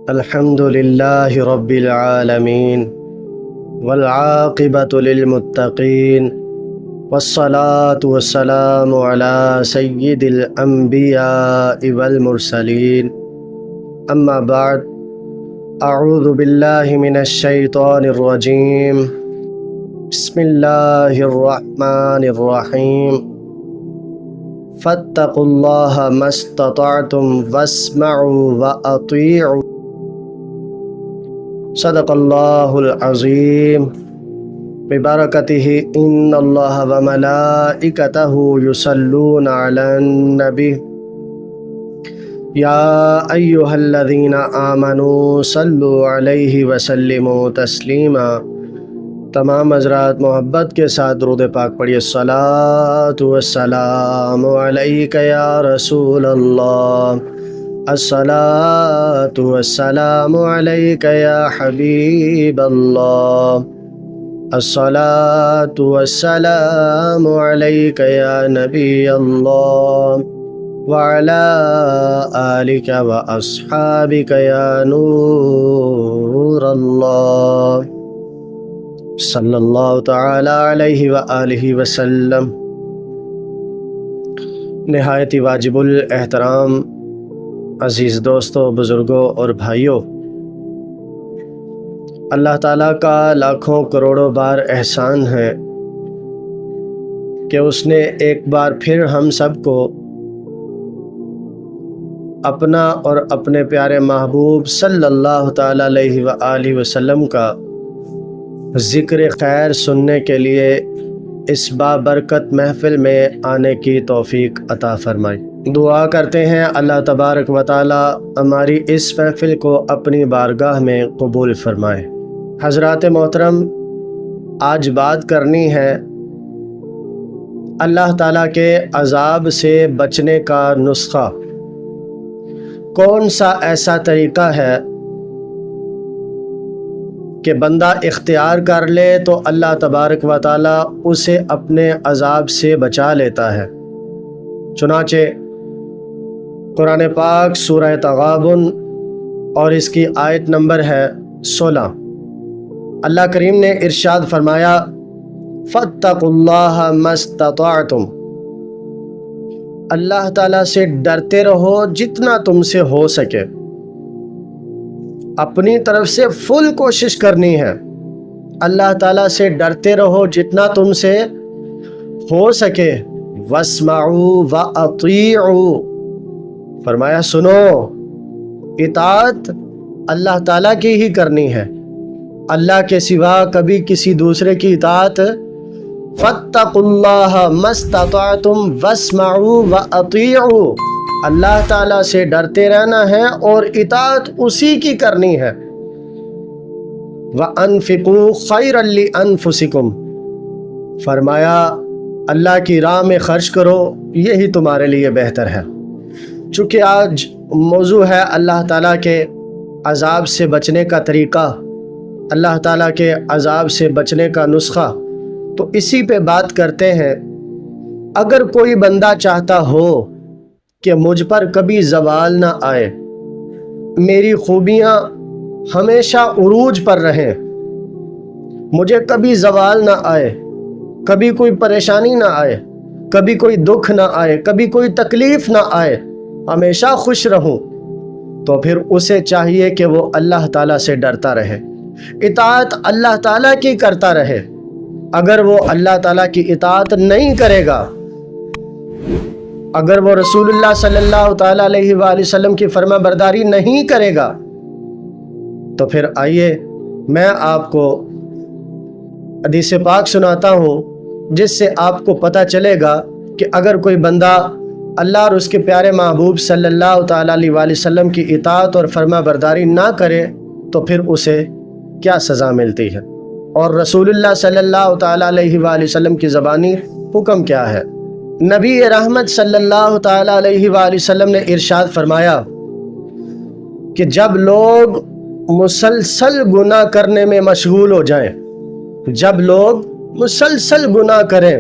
الحمد لله رب العالمين والعاقبة للمتقين والصلاة والسلام على سيد الأنبياء والمرسلين أما بعد أعوذ بالله من الشيطان الرجيم بسم الله الرحمن الرحيم فاتقوا الله ما استطعتم واسمعوا وأطيعوا صدق اللہ العظیم ببرکتہ ان اللہ وملائکتہ یصلون علی النبی یا ایہا الذین آمنوا صلوا علیہ وسلموا تسلیما۔ تمام حضرات محبت کے ساتھ درود پاک پڑھیے۔ الصلاۃ والسلام علیک یا رسول اللہ، الصلاۃ والسلام علیک یا حبیب اللہ، الصلاۃ والسلام علیک یا نبی اللہ، وعلی آلک واصحابک یا نور اللہ، صلی اللہ تعالی علیہ وآلہ وسلم۔ نہایت واجب الاحترام عزیز دوستوں، بزرگوں اور بھائیوں، اللہ تعالیٰ کا لاکھوں کروڑوں بار احسان ہے کہ اس نے ایک بار پھر ہم سب کو اپنا اور اپنے پیارے محبوب صلی اللہ تعالیٰ علیہ وآلہ وسلم کا ذکر خیر سننے کے لیے اس بابرکت محفل میں آنے کی توفیق عطا فرمائی۔ دعا کرتے ہیں اللہ تبارک و تعالی ہماری اس محفل کو اپنی بارگاہ میں قبول فرمائے۔ حضرات محترم، آج بات کرنی ہے اللہ تعالیٰ کے عذاب سے بچنے کا نسخہ۔ کون سا ایسا طریقہ ہے کہ بندہ اختیار کر لے تو اللہ تبارک و تعالی اسے اپنے عذاب سے بچا لیتا ہے؟ چنانچہ قرآن پاک سورہ تغابن اور اس کی آیت نمبر ہے 16، اللہ کریم نے ارشاد فرمایا فاتقوا اللہ ما استطعتم، اللہ تعالیٰ سے ڈرتے رہو جتنا تم سے ہو سکے، اپنی طرف سے فل کوشش کرنی ہے۔ اللہ تعالیٰ سے ڈرتے رہو جتنا تم سے ہو سکے۔ واسمعوا واطیعوا، فرمایا سنو، اطاعت اللہ تعالیٰ کی ہی کرنی ہے، اللہ کے سوا کبھی کسی دوسرے کی اطاعت۔ فاتقوا اللہ ما استطعتم واسمعوا واطیعوا، اللہ تعالیٰ سے ڈرتے رہنا ہے اور اطاعت اسی کی کرنی ہے۔ وَأَنفِقُوا خَيْرًا لِأَنفُسِكُمْ، فرمایا اللہ کی راہ میں خرچ کرو، یہی تمہارے لیے بہتر ہے۔ چونکہ آج موضوع ہے اللہ تعالیٰ کے عذاب سے بچنے کا طریقہ، اللہ تعالیٰ کے عذاب سے بچنے کا نسخہ، تو اسی پہ بات کرتے ہیں۔ اگر کوئی بندہ چاہتا ہو کہ مجھ پر کبھی زوال نہ آئے، میری خوبیاں ہمیشہ عروج پر رہیں، مجھے کبھی زوال نہ آئے، کبھی کوئی پریشانی نہ آئے، کبھی کوئی دکھ نہ آئے، کبھی کوئی تکلیف نہ آئے، ہمیشہ خوش رہوں، تو پھر اسے چاہیے کہ وہ اللہ تعالیٰ سے ڈرتا رہے، اطاعت اللہ تعالیٰ کی کرتا رہے۔ اگر وہ اللہ تعالیٰ کی اطاعت نہیں کرے گا، اگر وہ رسول اللہ صلی اللہ تعالیٰ علیہ وآلہ وسلم کی فرما برداری نہیں کرے گا، تو پھر آئیے میں آپ کو حدیث پاک سناتا ہوں جس سے آپ کو پتہ چلے گا کہ اگر کوئی بندہ اللہ اور اس کے پیارے محبوب صلی اللہ تعالیٰ علیہ وآلہ وسلم کی اطاعت اور فرما برداری نہ کرے تو پھر اسے کیا سزا ملتی ہے، اور رسول اللہ صلی اللہ تعالیٰ علیہ وآلہ وسلم کی زبانی حکم کیا ہے۔ نبی رحمت صلی اللہ تعالیٰ علیہ وآلہ وسلم نے ارشاد فرمایا کہ جب لوگ مسلسل گناہ کرنے میں مشغول ہو جائیں، جب لوگ مسلسل گناہ کریں،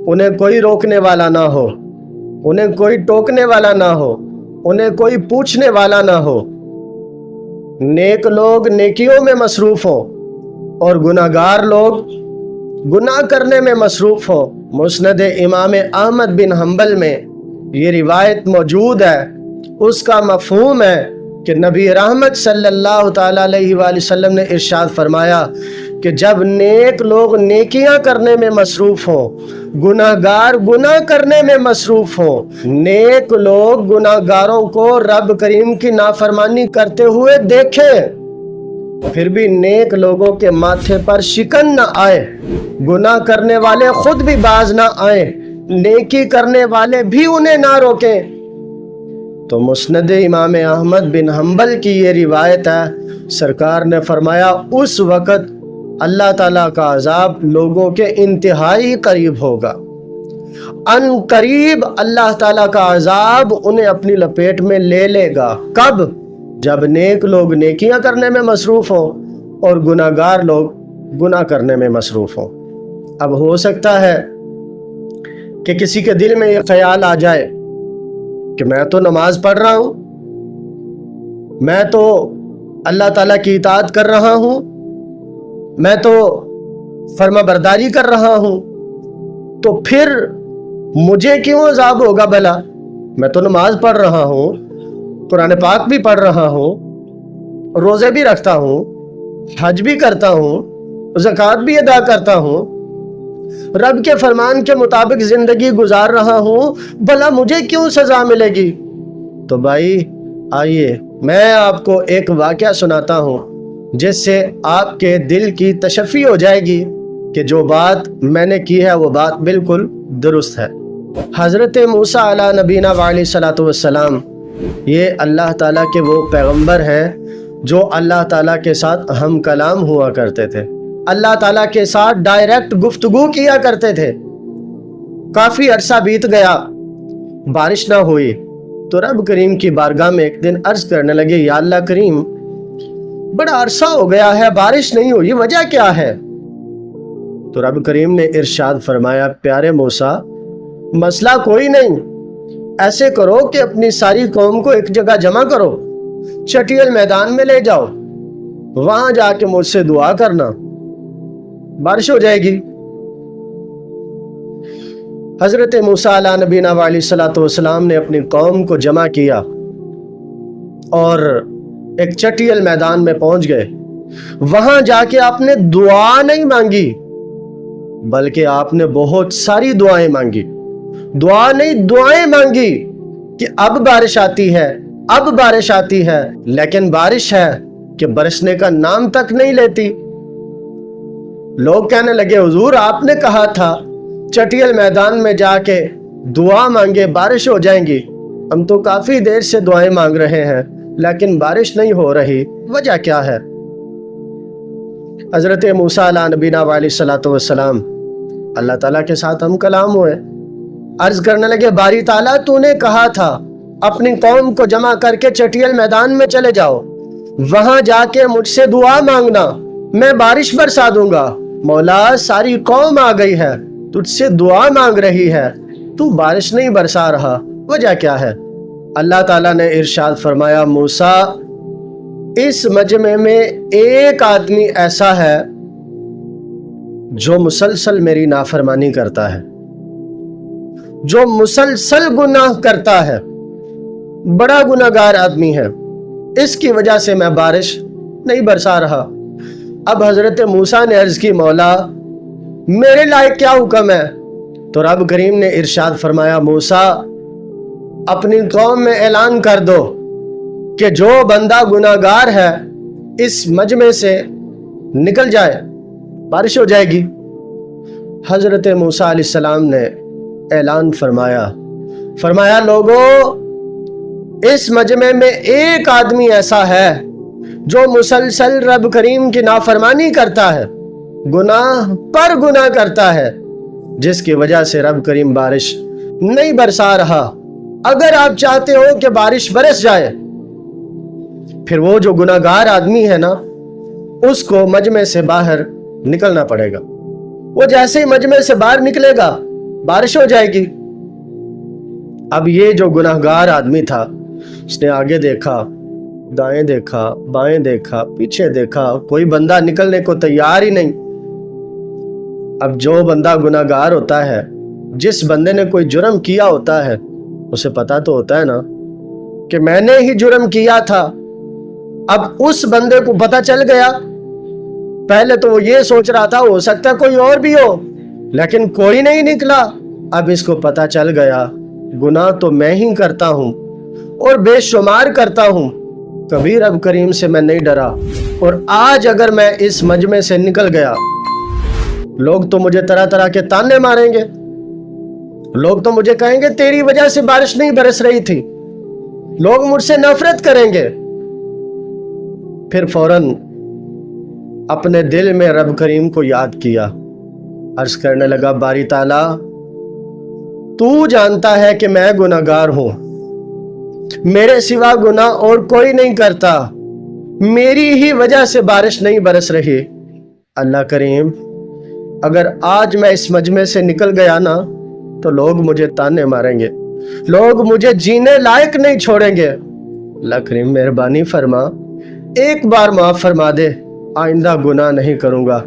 انہیں کوئی روکنے والا نہ ہو، انہیں کوئی ٹوکنے والا نہ ہو، انہیں کوئی پوچھنے والا نہ ہو، नेक लोग नेकियों में मसरूफ़ हों और गुनाहगार लोग गुनाह करने में मसरूफ़ हों। मुस्नद इमाम अहमद बिन हम्बल में ये रिवायत मौजूद है। उसका मफ़हूम है कि नबी रहमत सल्लल्लाहु ताला अलैहि वसल्लम ने इरशाद फरमाया कि जब नेक लोग नेकियां करने में मसरूफ़ हों, गुनाहगार गुनाह करने में मसरूफ़ हों, नेक लोग गुनाहगारों को रब करीम की नाफरमानी करते हुए देखें, फिर भी नेक लोगों के माथे पर शिकन न आए, गुनाह करने वाले खुद भी बाज ना आए, नेकी करने वाले भी उन्हें ना रोकें। तो मुस्नद इमाम अहमद बिन हम्बल की ये रिवायत है। सरकार ने फरमाया उस वक़्त अल्लाह ताला का अजाब लोगों के इंतहाई करीब होगा। अन करीब अल्लाह ताला का अजाब उन्हें अपनी लपेट में ले लेगा। कब? जब नेक लोग नेकियां करने में मसरूफ़ हों और गुनाहगार लोग गुनाह करने में मसरूफ़ हों। अब हो सकता है कि किसी के दिल में ये ख्याल आ जाए कि मैं तो नमाज पढ़ रहा हूँ, मैं तो अल्लाह ताला की इताअत कर रहा हूँ, मैं तो फर्माबरदारी कर रहा हूँ, तो फिर मुझे क्यों अज़ाब होगा भला? मैं तो नमाज पढ़ रहा हूँ, कुरान पाक भी पढ़ रहा हूँ, रोज़े भी रखता हूँ, हज भी करता हूँ, ज़कात भी अदा करता हूँ, रब के फरमान के मुताबिक ज़िंदगी गुजार रहा हूँ, भला मुझे क्यों सज़ा मिलेगी? तो भाई आइए मैं आपको एक वाक़या सुनाता हूँ जिससे आपके दिल की तशफ़ी हो जाएगी कि जो बात मैंने की है वो बात बिल्कुल दुरुस्त है। हज़रत मूसा अला नबीना वअलैहिस्सलातु वस्सलाम ये अल्लाह ताला के वो पैगंबर हैं जो अल्लाह ताला के साथ हम कलाम हुआ करते थे, अल्लाह ताला के साथ डायरेक्ट गुफ्तगू किया करते थे। काफ़ी अरसा बीत गया, बारिश ना हुई, तो रब करीम की बारगाह में एक दिन अर्ज़ करने लगे, या अल्लाह करीम बड़ा अरसा हो गया है, बारिश नहीं हुई, वजह क्या है? तो रब करीम ने इरशाद फरमाया, प्यारे मूसा मसला कोई नहीं, ऐसे करो कि अपनी सारी कौम को एक जगह जमा करो, चटियल मैदान में ले जाओ, वहां जाके मुझसे दुआ करना, बारिश हो जाएगी। हज़रत मूसा अला नबीना वअलैहिस्सलातु वस्सलाम ने अपनी कौम को जमा किया और एक चटियल मैदान में पहुंच गए। वहां जाके आपने दुआ नहीं मांगी, बल्कि आपने बहुत सारी दुआएं मांगी। दुआ नहीं, दुआएं मांगी कि अब बारिश आती है, अब बारिश आती है, लेकिन बारिश है कि बरसने का नाम तक नहीं लेती। लोग कहने लगे, हुजूर आपने कहा था चटियल मैदान में जाके दुआ मांगे बारिश हो जाएंगी, हम तो काफ़ी देर से दुआएं मांग रहे हैं लेकिन बारिश नहीं हो रही, वजह क्या है? हज़रत मूसा अला नबीना वअलैहिस्सलातु वस्सलाम अल्लाह ताला के साथ हम कलाम हुए, अर्ज़ करने लगे, बारी ताला तूने कहा था अपनी कौम को जमा करके चटियल मैदान में चले जाओ, वहां जाके मुझसे दुआ मांगना, मैं बारिश बरसा दूंगा। मौला सारी कौम आ गई है, तुझसे दुआ मांग रही है, तू बारिश नहीं बरसा रहा, वजह क्या है? अल्लाह ताला ने इरशाद फरमाया, मूसा इस मजमे में एक आदमी ऐसा है जो मुसलसल मेरी नाफरमानी करता है, जो मुसलसल गुनाह करता है, बड़ा गुनाहगार आदमी है, इसकी वजह से मैं बारिश नहीं बरसा रहा। अब हज़रत मूसा ने अर्ज़ की, मौला मेरे लायक क्या हुक्म है? तो रब करीम ने इरशाद फरमाया, मूसा अपनी कौम में ऐलान कर दो कि जो बंदा गुनाहगार है इस मजमे से निकल जाए, बारिश हो जाएगी। हज़रत मूसा अलैहिस्सलाम ने ऐलान फरमाया, लोगों इस मजमे में एक आदमी ऐसा है जो मुसलसल रब करीम की नाफरमानी करता है, गुनाह पर गुनाह करता है, जिसकी वजह से रब करीम बारिश नहीं बरसा रहा। अगर आप चाहते हो कि बारिश बरस जाए, फिर वो जो गुनाहगार आदमी है ना, उसको मजमे से बाहर निकलना पड़ेगा। वो जैसे ही मजमे से बाहर निकलेगा बारिश हो जाएगी। अब ये जो गुनाहगार आदमी था, उसने आगे देखा, दाएं देखा, बाएं देखा, पीछे देखा, कोई बंदा निकलने को तैयार ही नहीं। अब जो बंदा गुनाहगार होता है, जिस बंदे ने कोई जुर्म किया होता है, उसे पता तो होता है ना कि मैंने ही जुर्म किया था। अब उस बंदे को पता चल गया। पहले तो वो ये सोच रहा था हो सकता है कोई और भी हो, लेकिन कोई नहीं निकला। अब इसको पता चल गया गुनाह तो मैं ही करता हूं और बेशुमार करता हूं, कभी रब करीम से मैं नहीं डरा। और आज अगर मैं इस मजमे से निकल गया, लोग तो मुझे तरह तरह के ताने मारेंगे, लोग तो मुझे कहेंगे तेरी वजह से बारिश नहीं बरस रही थी, लोग मुझसे नफरत करेंगे। फिर फौरन अपने दिल में रब करीम को याद किया, अर्ज करने लगा बारी ताला तू जानता है कि मैं गुनाहगार हूं, मेरे सिवा गुनाह और कोई नहीं करता, मेरी ही वजह से बारिश नहीं बरस रही। अल्लाह करीम अगर आज मैं इस मजमे से निकल गया ना तो लोग मुझे ताने मारेंगे, लोग मुझे जीने लायक नहीं छोड़ेंगे। अल्लाह करीम मेहरबानी फरमा, एक बार माफ फरमा दे, आइंदा गुनाह नहीं करूंगा।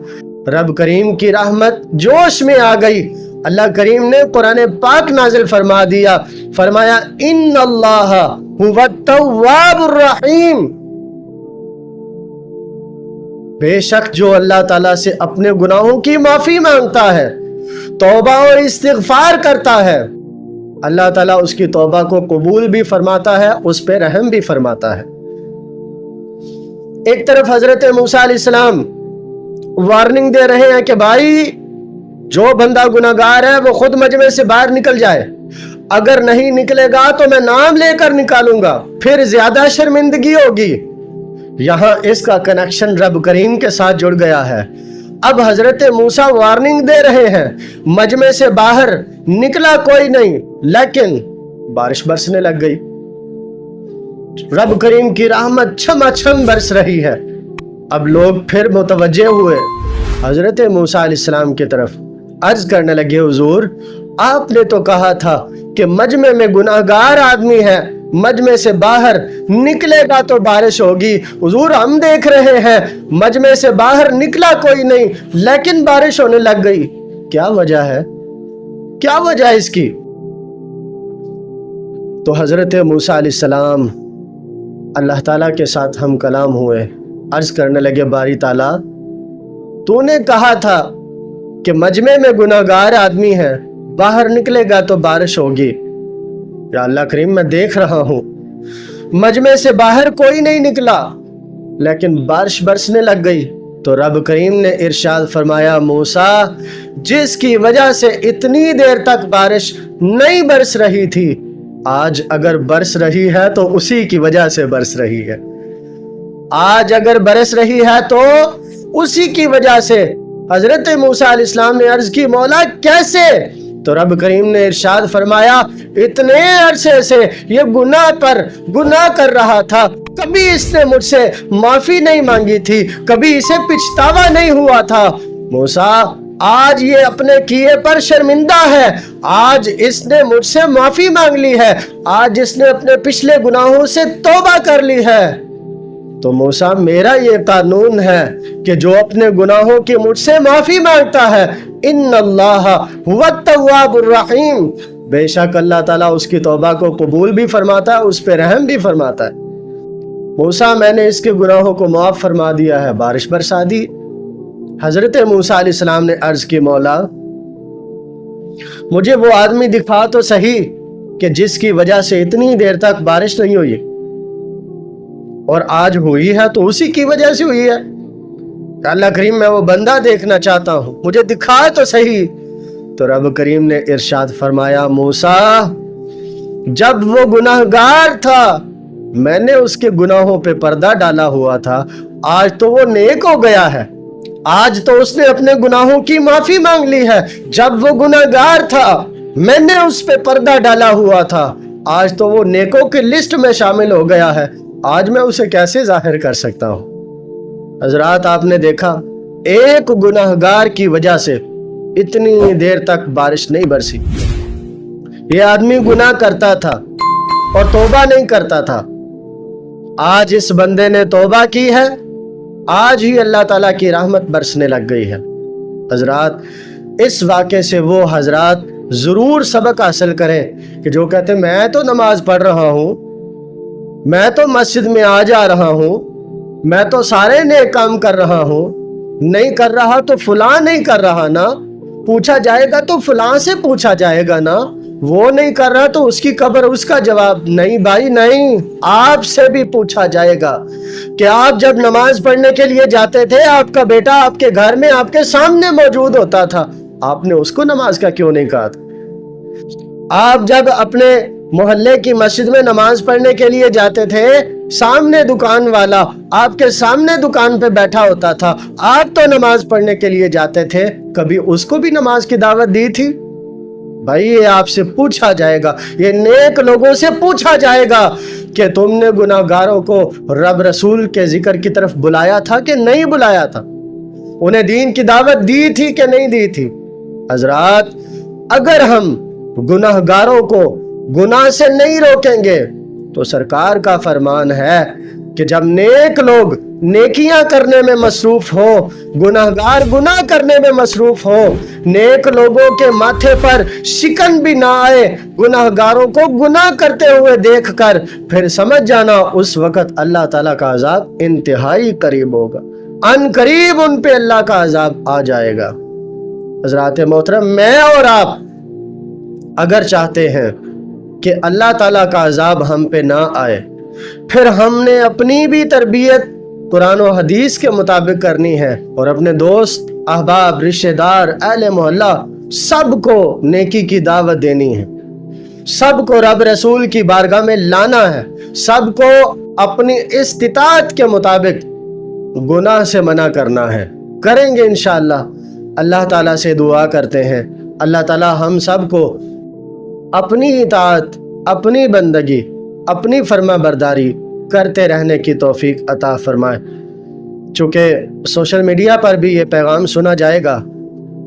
रब करीम की रहमत जोश में आ गई। अल्लाह करीम ने कुरान पाक नाजिल फरमा दिया, फरमाया इन्नल्लाह हुवत-तव्वाबुर रहीम, बेशक जो अल्लाह ताला से अपने गुनाहों की माफी मांगता है, तौबा और इस्तिगफार करता है, अल्लाह ताला उसकी तौबा को कबूल भी फरमाता है, उस पर रहम भी फरमाता है। एक तरफ हजरत मूसा अलैहिस्सलाम वार्निंग दे रहे हैं कि भाई जो बंदा गुनाहगार है वो खुद मजमे से बाहर निकल जाए, अगर नहीं निकलेगा तो मैं नाम लेकर निकालूंगा, फिर ज्यादा शर्मिंदगी होगी। यहां इसका कनेक्शन रब करीम के साथ जुड़ गया है। अब हजरत मूसा वार्निंग दे रहे हैं, मजमे से बाहर निकला कोई नहीं, लेकिन बारिश बरसने लग गई। रब करीम की रहमत छमाछम बरस रही है। अब लोग फिर मुतवज्जे हुए हजरत मूसा अलैहिस्सलाम की तरफ, अर्ज करने लगे हुजूर आपने तो कहा था कि मजमे में गुनाहगार आदमी है, मजमे से बाहर निकलेगा तो बारिश होगी। हुजूर हम देख रहे हैं मजमे से बाहर निकला कोई नहीं, लेकिन बारिश होने लग गई, क्या वजह है, क्या वजह है इसकी? तो हजरत मूसा अलैहिस्सलाम अल्लाह ताला के साथ हम कलाम हुए, अर्ज करने लगे बारी ताला तूने कहा था कि मजमे में गुनाहगार आदमी है, बाहर निकलेगा तो बारिश होगी। या अल्लाह करीम मैं देख रहा हूं मजमे से बाहर कोई नहीं निकला, लेकिन बारिश बरसने लग गई। तो रब करीम ने इरशाद फरमाया मूसा जिसकी वजह से इतनी देर तक बारिश नहीं बरस रही थी, आज अगर बरस रही है तो उसी की वजह से बरस रही है, आज अगर बरस रही है तो उसी की वजह से। हजरत मूसा अलैहिस्सलाम ने अर्ज की मौला कैसे? तो रब करीम ने इरशाद फरमाया इतने अरसे से ये गुनाह पर गुनाह कर रहा था, कभी इसने मुझसे माफी नहीं मांगी थी, कभी इसे पछतावा नहीं हुआ था। मूसा आज ये अपने किए पर शर्मिंदा है, आज इसने मुझसे माफी मांग ली है, आज इसने अपने पिछले गुनाहों से तौबा कर ली है। तो मूसा मेरा ये कानून है कि जो अपने गुनाहों की मुझसे माफी मांगता है, इन्नल्लाह हुवत-तव्वाबुर रहीम, बेशक अल्लाह ताला उसकी तौबा को कबूल भी फरमाता है, उस पर रहम भी फरमाता है। मूसा मैंने इसके गुनाहों को माफ फरमा दिया है, बारिश बरसा दी। हजरत मूसा अलैहिस्सलाम ने अर्ज की मौला मुझे वो आदमी दिखा तो सही कि जिसकी वजह से इतनी देर तक बारिश नहीं हुई, और आज हुई है तो उसी की वजह से हुई है। अल्लाह करीम मैं वो बंदा देखना चाहता हूं, मुझे दिखा तो सही। तो रब करीम ने इरशाद फरमाया मूसा जब वो गुनाहगार था मैंने उसके गुनाहों पे पर्दा डाला हुआ था, आज तो वो नेक हो गया है, आज तो उसने अपने गुनाहों की माफी मांग ली है। जब वो गुनाहगार था मैंने उस पे पर्दा डाला हुआ था, आज तो वो नेकों की लिस्ट में शामिल हो गया है, आज मैं उसे कैसे जाहिर कर सकता हूं? हजरात आपने देखा एक गुनाहगार की वजह से इतनी देर तक बारिश नहीं बरसी। ये आदमी गुनाह करता था और तौबा नहीं करता था, आज इस बंदे ने तौबा की है, आज ही अल्लाह ताला की रहमत बरसने लग गई है। हजरात, इस वाक़े से वो हजरात ज़रूर सबक हासिल करें कि जो कहते हैं मैं तो नमाज पढ़ रहा हूँ, मैं तो मस्जिद में आ जा रहा हूँ, मैं तो सारे नेक काम कर रहा हूँ, नहीं कर रहा तो फलां नहीं कर रहा ना, पूछा जाएगा तो फलां से पूछा जाएगा ना, वो नहीं कर रहा तो उसकी कब्र उसका जवाब। नहीं भाई नहीं, आपसे भी पूछा जाएगा कि आप जब नमाज पढ़ने के लिए जाते थे, आपका बेटा आपके घर में आपके सामने मौजूद होता था, आपने उसको नमाज का क्यों नहीं कहा था? आप जब अपने मोहल्ले की मस्जिद में नमाज पढ़ने के लिए जाते थे, सामने दुकान वाला आपके सामने दुकान पे बैठा होता था, आप तो नमाज पढ़ने के लिए जाते थे, कभी उसको भी नमाज की दावत दी थी? भाई ये आपसे पूछा जाएगा, ये नेक लोगों से पूछा जाएगा कि तुमने गुनाहगारों को रब रसूल के जिक्र की तरफ बुलाया था कि नहीं बुलाया था, उन्हें दीन की दावत दी थी कि नहीं दी थी। हजरात, अगर हम गुनाहगारों को गुनाह से नहीं रोकेंगे तो सरकार का फरमान है कि जब नेक लोग नेकियां करने में मसरूफ हो, गुनाहगार गुनाह करने में मसरूफ हो, नेक लोगों के माथे पर शिकन भी ना आए गुनाहगारों को गुनाह करते हुए देखकर, फिर समझ जाना उस वक़्त अल्लाह ताला का अजाब इंतहाई करीब होगा, अन करीब उन पे अल्लाह का अजाब आ जाएगा। हज़रात मोहतरम, मैं और आप अगर चाहते हैं कि अल्लाह ताला का अजाब हम पे ना आए, फिर हमने अपनी भी तरबियत कुरान और हदीस के मुताबिक करनी है और अपने दोस्त, अहबाब, रिश्तेदार, अहले मोहल्ला सबको नेकी की दावत देनी है, सबको रब रसूल की बारगाह में लाना है, सबको अपनी इस्तिताअत के मुताबिक गुनाह से मना करना है। करेंगे इंशाअल्लाह। अल्लाह ताला से दुआ करते हैं अल्लाह ताला हम सबको अपनी इताअत, अपनी बंदगी, अपनी फर्मा बरदारी करते रहने की तौफीक अता फरमाए। चूँकि सोशल मीडिया पर भी ये पैगाम सुना जाएगा,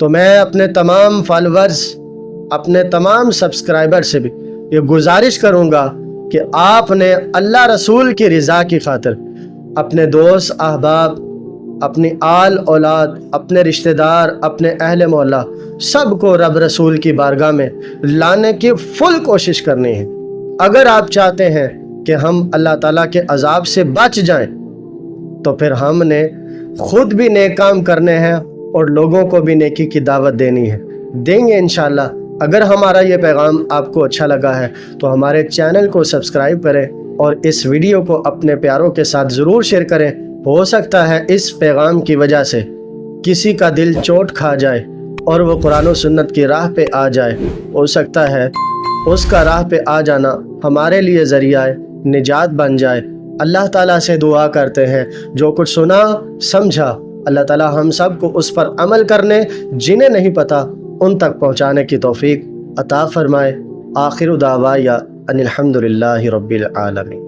तो मैं अपने तमाम फॉलोअर्स, अपने तमाम सब्सक्राइबर से भी ये गुजारिश करूँगा कि आपने अल्लाह रसूल की रज़ा की खातिर अपने दोस्त, अहबाब, अपनी आल औलाद, अपने रिश्तेदार, अपने अहले मोहल्ला सबको रब रसूल की बारगाह में लाने की फुल कोशिश करनी है। अगर आप चाहते हैं कि हम अल्लाह ताला के अजाब से बच जाएं, तो फिर हमने खुद भी नेक काम करने हैं और लोगों को भी नेकी की दावत देनी है। देंगे इंशाअल्लाह। अगर हमारा ये पैगाम आपको अच्छा लगा है तो हमारे चैनल को सब्सक्राइब करें और इस वीडियो को अपने प्यारों के साथ ज़रूर शेयर करें। हो सकता है इस पैगाम की वजह से किसी का दिल चोट खा जाए और वो कुरान और सुन्नत की राह पे आ जाए। हो सकता है उसका राह पे आ जाना हमारे लिए ज़रिया निजात बन जाए। अल्लाह ताला से दुआ करते हैं जो कुछ सुना समझा, अल्लाह ताला हम सब को उस पर अमल करने, जिन्हें नहीं पता उन तक पहुँचाने की तौफीक अता फ़रमाए। आखिर दावाया अनिल हम्दुलिल्लाहि रब्बिल आलमीन।